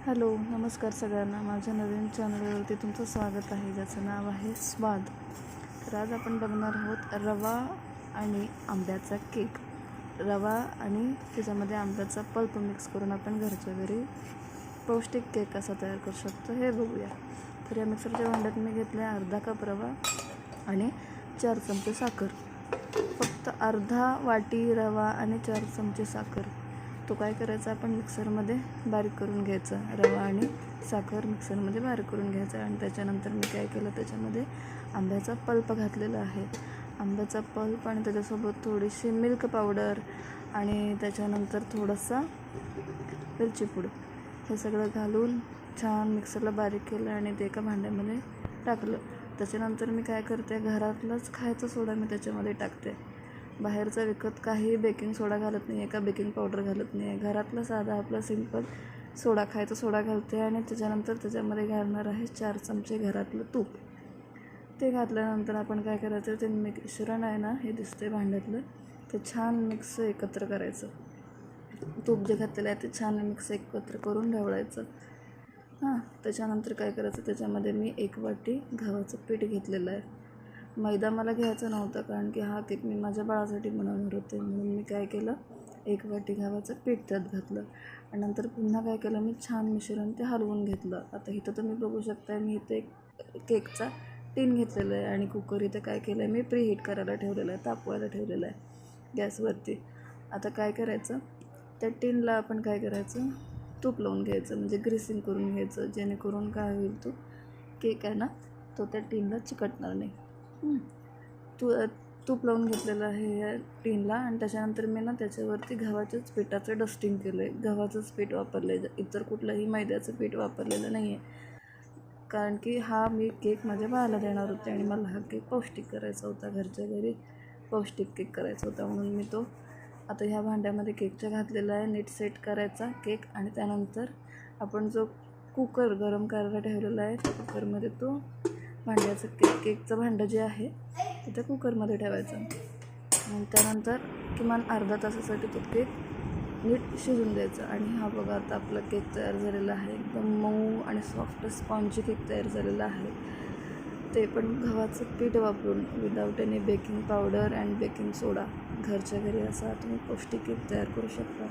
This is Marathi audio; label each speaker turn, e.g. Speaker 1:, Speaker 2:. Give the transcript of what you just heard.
Speaker 1: हॅलो, नमस्कार सगळ्यांना. माझ्या नवीन चॅनलवरती तुमचं स्वागत आहे, ज्याचं नाव आहे स्वाद. तर आज आपण बघणार आहोत रवा आणि आंब्याचा केक. रवा आणि त्याच्यामध्ये आंब्याचा पल्प मिक्स करून आपण घरच्या घरी पौष्टिक केक कसा तयार करू शकतो हे बघूया. तर या मिक्सरच्या भांड्यात मी घेतले अर्धा कप रवा आणि 4 चमचे साखर. फक्त अर्धा वाटी रवा आणि 4 चमचे साखर. तो काय करायचा, आपण मिक्सरमध्ये बारीक करून घ्यायचा. रवा आणि साखर मिक्सरमध्ये बारीक करून घ्यायचा. आणि त्याच्यानंतर मी काय केलं, त्याच्यामध्ये आंब्याचा पल्प घातलेला आहे. आंब्याचा पल्प आणि त्याच्यासोबत थोडीशी मिल्क पावडर आणि त्याच्यानंतर थोडासा वेलची पूड, हे सगळं घालून छान मिक्सरला बारीक केलं आणि ते एका भांड्यामध्ये टाकलं. त्याच्यानंतर मी काय करते, घरातलाच खायचा सोडा मी त्याच्यामध्ये टाकते. बाहेरचा विकत काही बेकिंग सोडा घालत नाही आहे का बेकिंग पावडर घालत नाही आहे. घरातला साधा आपला सिंपल सोडा, खायचा सोडा घालते. आणि त्याच्यानंतर त्याच्यामध्ये घालणार आहे 4 चमचे घरातलं तूप. ते घातल्यानंतर आपण काय करायचं, ते मिश्रण आहे ना, हे दिसते भांड्यातलं, ते छान मिक्स एकत्र करायचं. तूप जे घातलेलं आहे ते छान मिक्स एकत्र करून ढवळायचं. त्याच्यानंतर काय करायचं, त्याच्यामध्ये मी 1 वाटी गव्हाचं पीठ घेतलेलं आहे. मैदा मला घ्यायचा नव्हता, कारण की हा केक मी माझ्या बाळासाठी बनवणार होते. म्हणून मी काय केलं, 1 वाटी गव्हाचं पीठ त्यात घातलं. आणि नंतर पुन्हा काय केलं, मी छान मिश्रण ते हलवून घेतलं. आता इथं तुम्ही बघू शकता, मी इथे एक केकचा टीन घेतलेला आहे आणि कुकर इथं काय केलं आहे, मी प्रीहीट करायला ठेवलेलं आहे, तापवायला ठेवलेलं आहे गॅसवरती. आता काय करायचं, त्या टीनला आपण काय करायचं, तूप लावून घ्यायचं, म्हणजे ग्रीसिंग करून घ्यायचं, जेणेकरून काय होईल, तो केक आहे ना, तो त्या टीनला चिकटणार नाही. तूप लावून घेतलेलं आहे या टीनला. आणि त्याच्यानंतर मी ना त्याच्यावरती गव्हाच्याच पिठाचं डस्टिंग केलं आहे. गव्हाचंच पीठ वापरलं आहे, इतर कुठलंही मैद्याचं पीठ वापरलेलं नाही आहे. कारण की हा मी केक माझ्या बाळाला देणार होते आणि मला हा केक पौष्टिक करायचा होता, घरच्या घरी पौष्टिक केक करायचा होता. म्हणून मी तो आता ह्या भांड्यामध्ये केकच्या घातलेला आहे. नीट सेट करायचा केक. आणि त्यानंतर आपण जो कुकर गरम करायला ठेवलेला आहे, त्या कुकरमध्ये तो भांड्याचं केकचं भांडं जे आहे ते त्या कुकरमध्ये ठेवायचं. आणि त्यानंतर किमान अर्धा तासासाठी तो केक नीट शिजून द्यायचा. आणि हा बघा, आता आपला केक तयार झालेला आहे. एकदम मऊ आणि सॉफ्ट स्पॉन्जी केक तयार झालेला आहे. ते पण गव्हाचं पीठ वापरून, without any baking powder and baking soda. घरच्या घरी असा तुम्ही पौष्टिक केक तयार करू शकता.